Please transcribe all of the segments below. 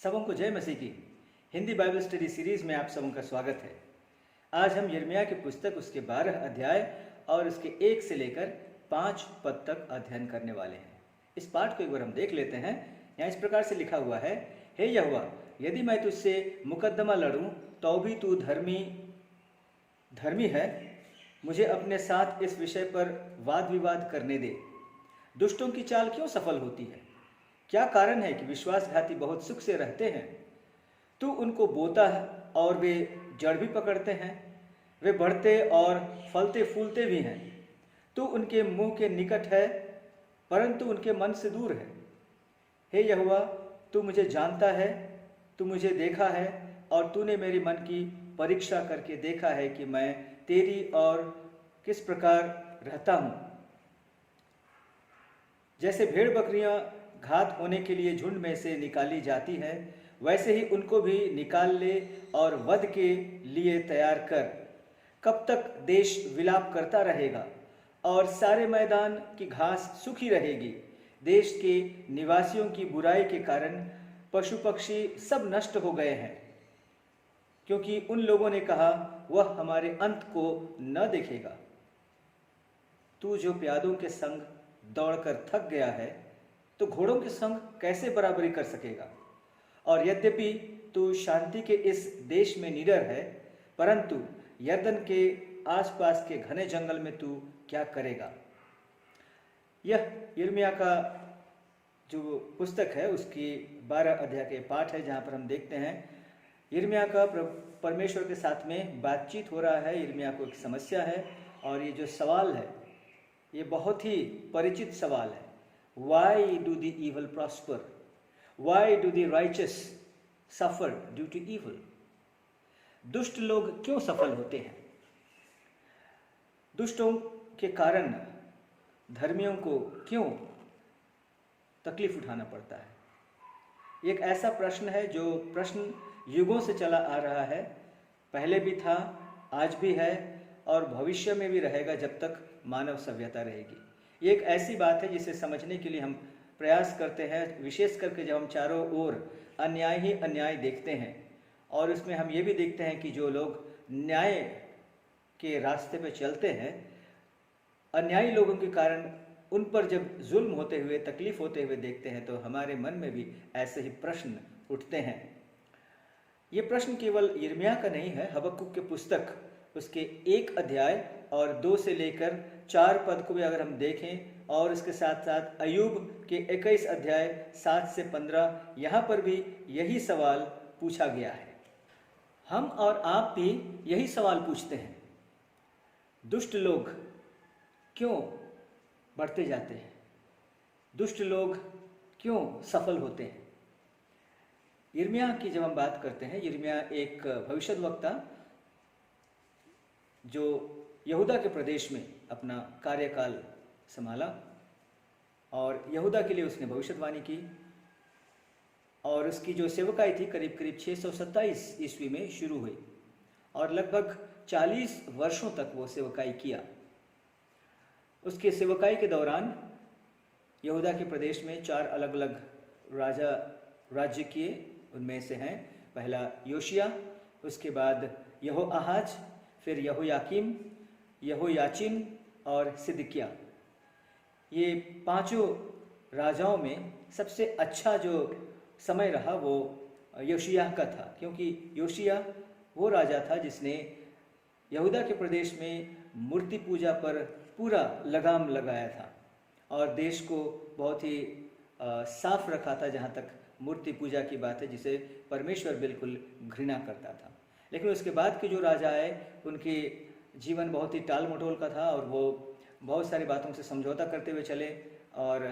सबों को जय मसीह की हिंदी बाइबल स्टडी सीरीज में आप सबों का स्वागत है। आज हम यिर्मयाह की पुस्तक उसके 12 अध्याय और उसके 1 से लेकर 5 पद तक अध्ययन करने वाले हैं। इस पाठ को एक बार हम देख लेते हैं। यहाँ इस प्रकार से लिखा हुआ है, हे यहोवा, यदि मैं तुझसे मुकद्दमा लड़ूं तो भी तू धर्मी है। मुझे अपने साथ इस विषय पर वाद विवाद करने दे। दुष्टों की चाल क्यों सफल होती है? क्या कारण है कि विश्वासघाती बहुत सुख से रहते हैं? तू उनको बोता है और वे जड़ भी पकड़ते हैं। वे बढ़ते और फलते फूलते भी हैं। तू उनके मुंह के निकट है परंतु उनके मन से दूर है। हे यहोवा, तू मुझे जानता है, तू मुझे देखा है और तूने मेरी मन की परीक्षा करके देखा है कि मैं तेरी और किस प्रकार रहता हूँ। जैसे भेड़ बकरियां घात होने के लिए झुंड में से निकाली जाती है, वैसे ही उनको भी निकाल ले और वध के लिए तैयार कर। कब तक देश विलाप करता रहेगा और सारे मैदान की घास सूखी रहेगी? देश के निवासियों की बुराई के कारण पशु पक्षी सब नष्ट हो गए हैं, क्योंकि उन लोगों ने कहा, वह हमारे अंत को न देखेगा। तू जो प्यादों के संग दौड़कर थक गया है, तो घोड़ों के संग कैसे बराबरी कर सकेगा? और यद्यपि तू शांति के इस देश में निडर है, परंतु यरदन के आसपास के घने जंगल में तू क्या करेगा? यह यिर्मयाह का जो पुस्तक है उसकी 12 अध्याय के पाठ है, जहाँ पर हम देखते हैं यिर्मयाह का परमेश्वर के साथ में बातचीत हो रहा है। यिर्मयाह को एक समस्या है और ये जो सवाल है ये बहुत ही परिचित सवाल है। Why do the evil prosper? Why do the righteous suffer due to evil? दुष्ट लोग क्यों सफल होते हैं? दुष्टों के कारण धर्मियों को क्यों तकलीफ उठाना पड़ता है? एक ऐसा प्रश्न है जो प्रश्न युगों से चला आ रहा है। पहले भी था, आज भी है और भविष्य में भी रहेगा जब तक मानव सभ्यता रहेगी। ये एक ऐसी बात है जिसे समझने के लिए हम प्रयास करते हैं, विशेष करके जब हम चारों ओर अन्याय ही अन्याय देखते हैं। और उसमें हम ये भी देखते हैं कि जो लोग न्याय के रास्ते पे चलते हैं, अन्यायी लोगों के कारण उन पर जब जुल्म होते हुए, तकलीफ होते हुए देखते हैं, तो हमारे मन में भी ऐसे ही प्रश्न उठते हैं। ये प्रश्न केवल यिर्मयाह का नहीं है। हबक्कुक के पुस्तक उसके 1 अध्याय और 2 से लेकर 4 पद को भी अगर हम देखें, और इसके साथ साथ अय्यूब के 21 अध्याय 7 से 15, यहाँ पर भी यही सवाल पूछा गया है। हम और आप भी यही सवाल पूछते हैं, दुष्ट लोग क्यों बढ़ते जाते हैं? दुष्ट लोग क्यों सफल होते हैं? यिर्मयाह की जब हम बात करते हैं, यिर्मयाह एक भविष्यद्वक्ता जो यहूदा के प्रदेश में अपना कार्यकाल संभाला और यहूदा के लिए उसने भविष्यवाणी की। और उसकी जो सेवकाई थी करीब करीब 627 ईस्वी में शुरू हुई और लगभग 40 वर्षों तक वो सेवकाई किया। उसके सेवकाई के दौरान यहूदा के प्रदेश में 4 अलग अलग राजा राज्य किए। उनमें से हैं, पहला योशिया, उसके बाद यहोआहाज, फिर यहोयाकीम, यहोयाचिन और सिदकिय्याह। ये 5 राजाओं में सबसे अच्छा जो समय रहा वो योशिय्याह का था, क्योंकि योशिय्याह वो राजा था जिसने यहूदा के प्रदेश में मूर्ति पूजा पर पूरा लगाम लगाया था और देश को बहुत ही साफ रखा था, जहाँ तक मूर्ति पूजा की बात है, जिसे परमेश्वर बिल्कुल घृणा करता था। लेकिन उसके बाद के जो राजा आए, उनके जीवन बहुत ही टाल मटोल का था और वो बहुत सारी बातों से समझौता करते हुए चले और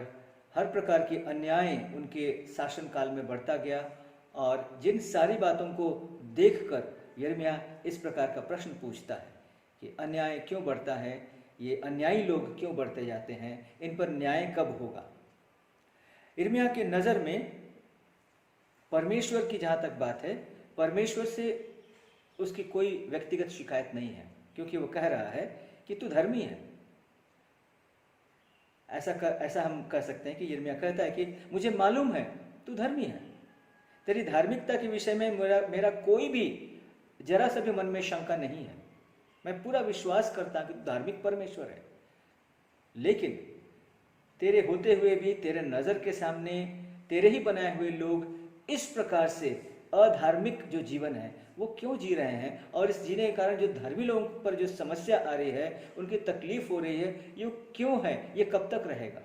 हर प्रकार की अन्याय उनके शासनकाल में बढ़ता गया। और जिन सारी बातों को देखकर यिर्मयाह इस प्रकार का प्रश्न पूछता है कि अन्याय क्यों बढ़ता है, ये अन्यायी लोग क्यों बढ़ते जाते हैं, इन पर न्याय कब होगा? यिर्मयाह के नज़र में परमेश्वर की जहाँ तक बात है, परमेश्वर से उसकी कोई व्यक्तिगत शिकायत नहीं है, क्योंकि वो कह रहा है कि तू धर्मी है। ऐसा हम कह सकते हैं कि यिर्मयाह कहता है कि मुझे मालूम है तू धर्मी है, तेरी धार्मिकता के विषय में मेरा मेरा कोई भी जरा सा भी मन में शंका नहीं है। मैं पूरा विश्वास करता हूं कि तू धार्मिक परमेश्वर है, लेकिन तेरे होते हुए भी तेरे नज़र के सामने तेरे ही बनाए हुए लोग इस प्रकार से अधार्मिक जो जीवन है वो क्यों जी रहे हैं, और इस जीने के कारण जो धर्मी लोगों पर जो समस्या आ रही है, उनकी तकलीफ हो रही है, ये क्यों है, ये कब तक रहेगा,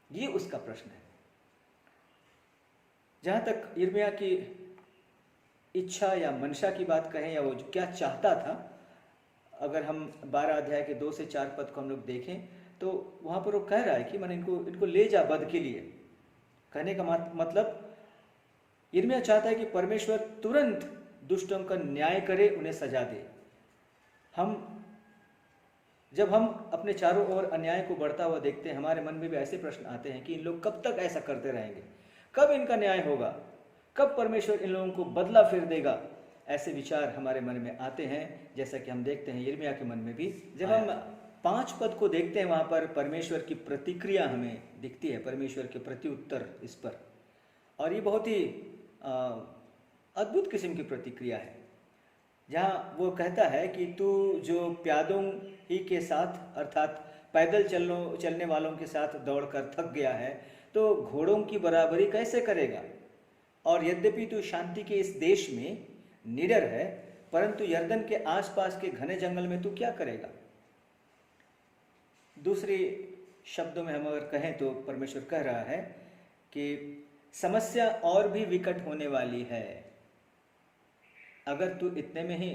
ये उसका प्रश्न है। जहाँ तक यिर्मयाह की इच्छा या मनसा की बात कहें, या वो जो क्या चाहता था, अगर हम 12 अध्याय के 2 से 4 पद को हम लोग देखें तो वहाँ पर वो कह रहा है कि मैंने इनको ले जा वध के लिए। कहने का मतलब यिर्मयाह चाहता है कि परमेश्वर तुरंत दुष्टों का न्याय करे, उन्हें सजा दे। जब हम अपने चारों ओर अन्याय को बढ़ता हुआ देखते हैं, हमारे मन में भी ऐसे प्रश्न आते हैं कि इन लोग कब तक ऐसा करते रहेंगे, कब इनका न्याय होगा, कब परमेश्वर इन लोगों को बदला फिर देगा। ऐसे विचार हमारे मन में आते हैं, जैसा कि हम देखते हैं यिर्मयाह के मन में भी। जब हम 5 पद को देखते हैं, वहाँ पर परमेश्वर की प्रतिक्रिया हमें दिखती है, परमेश्वर के प्रत्युत्तर इस पर, और ये बहुत ही अद्भुत किस्म की प्रतिक्रिया है, जहाँ वो कहता है कि तू जो प्यादों ही के साथ अर्थात पैदल चलने वालों के साथ दौड़कर थक गया है, तो घोड़ों की बराबरी कैसे करेगा। और यद्यपि तू शांति के इस देश में निडर है, परंतु यर्दन के आसपास के घने जंगल में तू क्या करेगा। दूसरे शब्दों में हम अगर कहें तो परमेश्वर कह रहा है कि समस्या और भी विकट होने वाली है। अगर तू इतने में ही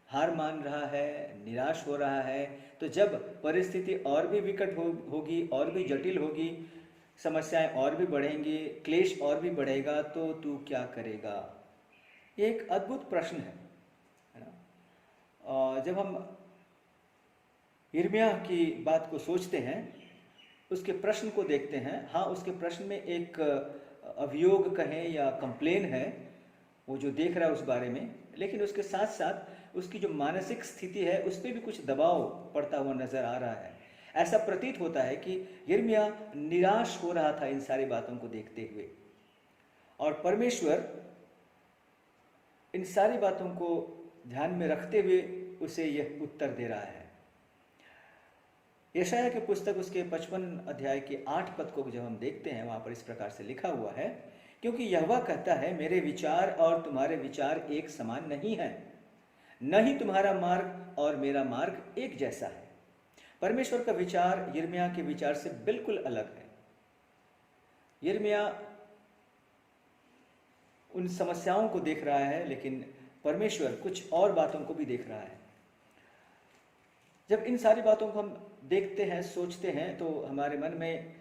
हार मान रहा है, निराश हो रहा है, तो जब परिस्थिति और भी विकट होगी, और भी जटिल होगी, समस्याएं और भी बढ़ेंगी, क्लेश और भी बढ़ेगा, तो तू क्या करेगा। ये एक अद्भुत प्रश्न है ना। और जब हम यिर्मयाह की बात को सोचते हैं, उसके प्रश्न को देखते हैं, हाँ उसके प्रश्न में एक अभियोग कहें या कंप्लेन है, वो जो देख रहा है उस बारे में, लेकिन उसके साथ साथ उसकी जो मानसिक स्थिति है उस पर भी कुछ दबाव पड़ता हुआ नजर आ रहा है। ऐसा प्रतीत होता है कि यिर्मयाह निराश हो रहा था इन सारी बातों को देखते हुए, और परमेश्वर इन सारी बातों को ध्यान में रखते हुए उसे यह उत्तर दे रहा है। यशायाह की पुस्तक उसके 55 अध्याय के 8 पद को जब हम देखते हैं, वहाँ पर इस प्रकार से लिखा हुआ है, क्योंकि यहोवा कहता है, मेरे विचार और तुम्हारे विचार एक समान नहीं है, न ही तुम्हारा मार्ग और मेरा मार्ग एक जैसा है। परमेश्वर का विचार यिर्मयाह के विचार से बिल्कुल अलग है। यिर्मयाह उन समस्याओं को देख रहा है, लेकिन परमेश्वर कुछ और बातों को भी देख रहा है। जब इन सारी बातों को हम देखते हैं, सोचते हैं, तो हमारे मन में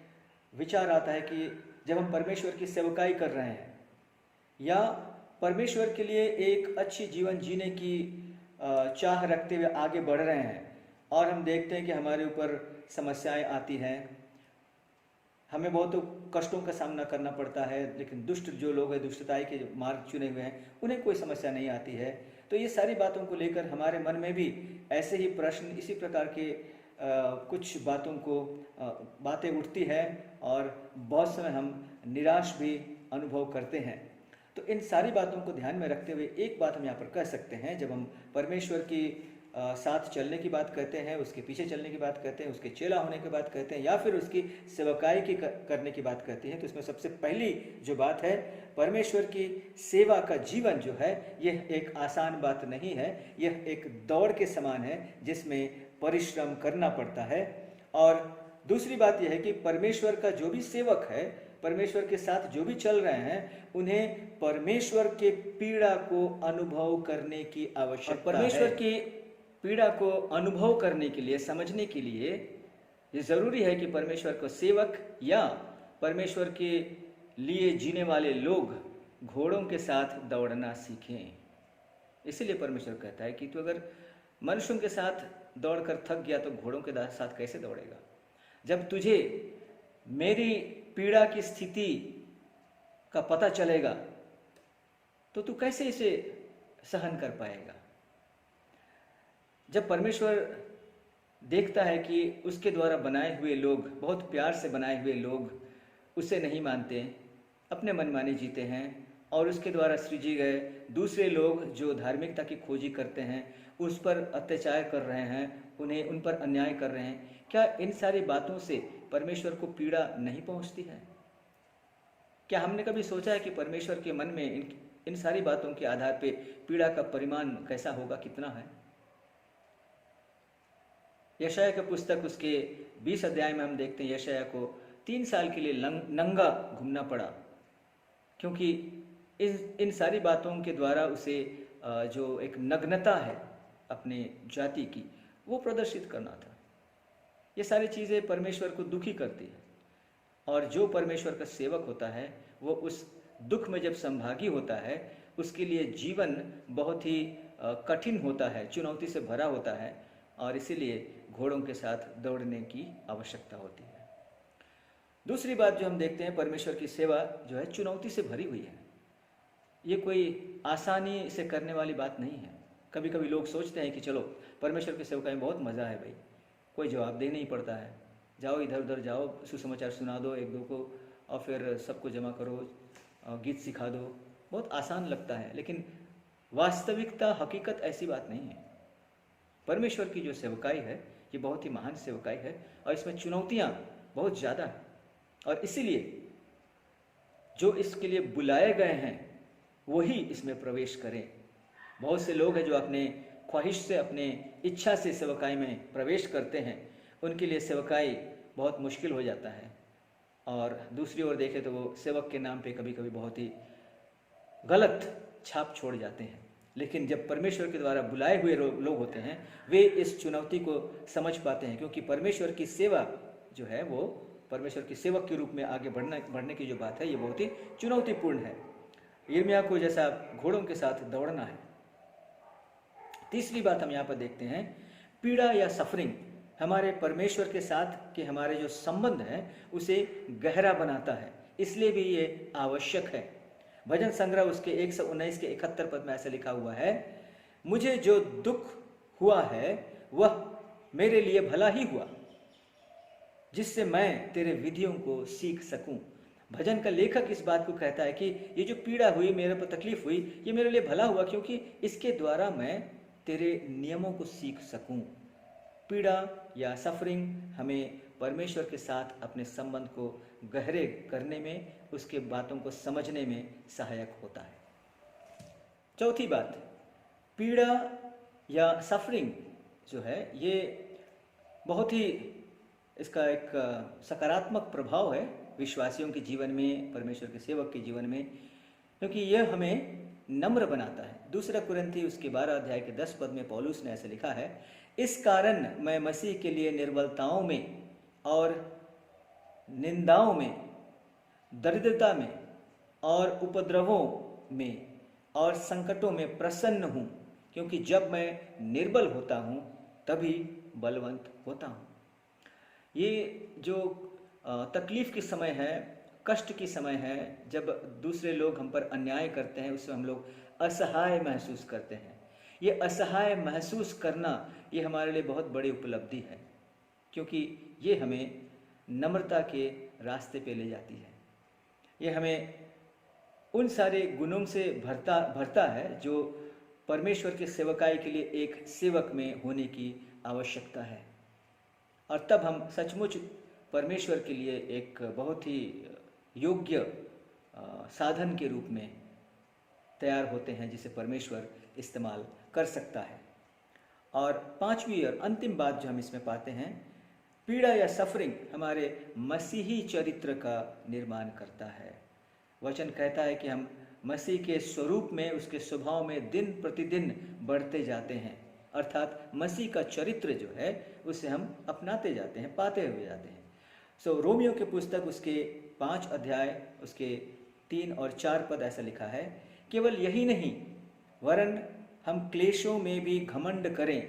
विचार आता है कि जब हम परमेश्वर की सेवकाई कर रहे हैं या परमेश्वर के लिए एक अच्छी जीवन जीने की चाह रखते हुए आगे बढ़ रहे हैं, और हम देखते हैं कि हमारे ऊपर समस्याएं आती हैं, हमें बहुत कष्टों का सामना करना पड़ता है, लेकिन दुष्ट जो लोग हैं, दुष्टताई के जो मार्ग चुने हुए हैं, उन्हें कोई समस्या नहीं आती है। तो ये सारी बातों को लेकर हमारे मन में भी ऐसे ही प्रश्न, इसी प्रकार के कुछ बातें उठती है, और बहुत समय हम निराश भी अनुभव करते हैं। तो इन सारी बातों को ध्यान में रखते हुए एक बात हम यहाँ पर कह सकते हैं, जब हम परमेश्वर की साथ चलने की बात कहते हैं, उसके पीछे चलने की बात कहते हैं, उसके चेला होने की बात कहते हैं, या फिर उसकी सेवकाई की करने की बात कहते हैं, तो इसमें सबसे पहली जो बात है, परमेश्वर की सेवा का जीवन जो है, यह एक आसान बात नहीं है, यह एक दौड़ के समान है जिसमें परिश्रम करना पड़ता है। और दूसरी बात यह है कि परमेश्वर का जो भी सेवक है, परमेश्वर के साथ जो भी चल रहे हैं, उन्हें परमेश्वर के पीड़ा को अनुभव करने की आवश्यकता है। परमेश्वर की पीड़ा को अनुभव करने के लिए, समझने के लिए ये जरूरी है कि परमेश्वर को सेवक या परमेश्वर के लिए जीने वाले लोग घोड़ों के साथ दौड़ना सीखें। इसीलिए परमेश्वर कहता है कि तू अगर मनुष्यों के साथ दौड़कर थक गया तो घोड़ों के साथ कैसे दौड़ेगा। जब तुझे मेरी पीड़ा की स्थिति का पता चलेगा तो तू कैसे इसे सहन कर पाएगा। जब परमेश्वर देखता है कि उसके द्वारा बनाए हुए लोग, बहुत प्यार से बनाए हुए लोग उसे नहीं मानते, अपने मनमाने जीते हैं और उसके द्वारा सृजे गए दूसरे लोग जो धार्मिकता की खोजी करते हैं, उस पर अत्याचार कर रहे हैं, उन्हें उन पर अन्याय कर रहे हैं, क्या इन सारी बातों से परमेश्वर को पीड़ा नहीं पहुंचती है? क्या हमने कभी सोचा है कि परमेश्वर के मन में इन सारी बातों के आधार पे पीड़ा का परिमाण कैसा होगा, कितना है? यशाया का पुस्तक उसके 20 अध्याय में हम देखते हैं यशाया को 3 साल के लिए नंगा घूमना पड़ा, क्योंकि इन सारी बातों के द्वारा उसे जो एक नग्नता है अपने जाति की, वो प्रदर्शित करना था। ये सारी चीज़ें परमेश्वर को दुखी करती है, और जो परमेश्वर का सेवक होता है वो उस दुख में जब संभागी होता है, उसके लिए जीवन बहुत ही कठिन होता है, चुनौती से भरा होता है, और इसीलिए घोड़ों के साथ दौड़ने की आवश्यकता होती है। दूसरी बात जो हम देखते हैं, परमेश्वर की सेवा जो है चुनौती से भरी हुई है। ये कोई आसानी से करने वाली बात नहीं है। कभी कभी लोग सोचते हैं कि चलो परमेश्वर की सेवकाई में बहुत मज़ा है भाई, कोई जवाबदेही नहीं पड़ता है, जाओ इधर उधर जाओ, सुसमाचार सुना दो एक दो को, और फिर सबको जमा करो, गीत सिखा दो, बहुत आसान लगता है। लेकिन वास्तविकता, हकीकत ऐसी बात नहीं है। परमेश्वर की जो सेवकाई है ये बहुत ही महान सेवकाई है, और इसमें चुनौतियाँ बहुत ज़्यादा हैं, और इसीलिए जो इसके लिए बुलाए गए हैं वही इसमें प्रवेश करें। बहुत से लोग हैं जो अपने ख्वाहिश से, अपने इच्छा से सेवकाई में प्रवेश करते हैं, उनके लिए सेवकाई बहुत मुश्किल हो जाता है। और दूसरी ओर देखें तो वो सेवक के नाम पे कभी कभी बहुत ही गलत छाप छोड़ जाते हैं। लेकिन जब परमेश्वर के द्वारा बुलाए हुए लोग होते हैं, वे इस चुनौती को समझ पाते हैं, क्योंकि परमेश्वर की सेवा जो है वो परमेश्वर के सेवक के रूप में आगे बढ़ने की जो बात है ये बहुत ही चुनौतीपूर्ण है। यिर्मयाह को जैसा घोड़ों के साथ दौड़ना है। तीसरी बात हम यहाँ पर देखते हैं, पीड़ा या सफरिंग हमारे परमेश्वर के साथ के हमारे जो संबंध है उसे गहरा बनाता है, इसलिए भी ये आवश्यक है। भजन संग्रह उसके 119 के 71 पद में ऐसा लिखा हुआ है, मुझे जो दुख हुआ है वह मेरे लिए भला ही हुआ, जिससे मैं तेरे विधियों को सीख सकूं। भजन का लेखक इस बात को कहता है कि ये जो पीड़ा हुई, मेरे पर तकलीफ हुई, ये मेरे लिए भला हुआ, क्योंकि इसके द्वारा मैं तेरे नियमों को सीख सकूं। पीड़ा या सफरिंग हमें परमेश्वर के साथ अपने संबंध को गहरे करने में, उसके बातों को समझने में सहायक होता है। चौथी बात, पीड़ा या सफरिंग जो है ये बहुत ही, इसका एक सकारात्मक प्रभाव है विश्वासियों के जीवन में, परमेश्वर के सेवक के जीवन में, क्योंकि यह हमें नम्र बनाता है। दूसरा कुरिन्थी उसके 12 अध्याय के 10 पद में पौलुस ने ऐसे लिखा है, इस कारण मैं मसीह के लिए निर्बलताओं में और निंदाओं में, दरिद्रता में और उपद्रवों में और संकटों में प्रसन्न हूँ, क्योंकि जब मैं निर्बल होता हूँ तभी बलवंत होता हूँ। ये जो तकलीफ की समय है, कष्ट की समय है, जब दूसरे लोग हम पर अन्याय करते हैं, उससे हम लोग असहाय महसूस करते हैं। ये असहाय महसूस करना ये हमारे लिए बहुत बड़ी उपलब्धि है, क्योंकि ये हमें नम्रता के रास्ते पे ले जाती है। ये हमें उन सारे गुणों से भरता है जो परमेश्वर के सेवकाई के लिए एक सेवक में होने की आवश्यकता है, और तब हम सचमुच परमेश्वर के लिए एक बहुत ही योग्य साधन के रूप में तैयार होते हैं, जिसे परमेश्वर इस्तेमाल कर सकता है। और पांचवी और अंतिम बात जो हम इसमें पाते हैं, पीड़ा या सफरिंग हमारे मसीही चरित्र का निर्माण करता है। वचन कहता है कि हम मसीह के स्वरूप में, उसके स्वभाव में दिन प्रतिदिन बढ़ते जाते हैं, अर्थात मसीह का चरित्र जो है उसे हम अपनाते जाते हैं, पाते हुए जाते हैं। रोमियो के पुस्तक उसके 5 अध्याय उसके 3 और 4 पद ऐसा लिखा है, केवल यही नहीं वरन हम क्लेशों में भी घमंड करें,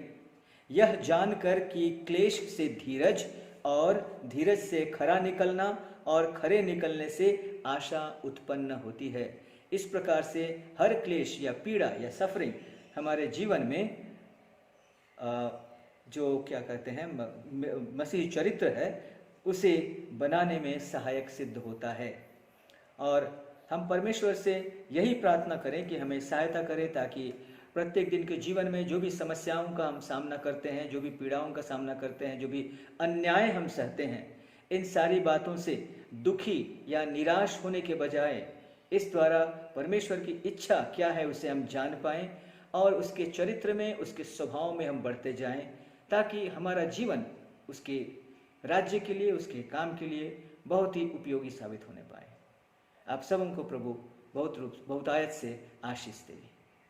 यह जानकर कि क्लेश से धीरज और धीरज से खरा निकलना और खरे निकलने से आशा उत्पन्न होती है। इस प्रकार से हर क्लेश या पीड़ा या सफरिंग हमारे जीवन में जो क्या कहते हैं मसीही चरित्र है उसे बनाने में सहायक सिद्ध होता है। और हम परमेश्वर से यही प्रार्थना करें कि हमें सहायता करें, ताकि प्रत्येक दिन के जीवन में जो भी समस्याओं का हम सामना करते हैं, जो भी पीड़ाओं का सामना करते हैं, जो भी अन्याय हम सहते हैं, इन सारी बातों से दुखी या निराश होने के बजाय इस द्वारा परमेश्वर की इच्छा क्या है उसे हम जान पाएं और उसके चरित्र में, उसके स्वभाव में हम बढ़ते जाएं, ताकि हमारा जीवन उसके राज्य के लिए, उसके काम के लिए बहुत ही उपयोगी साबित होने पाए। आप सब हमको प्रभु बहुत आयत से आशीष दे।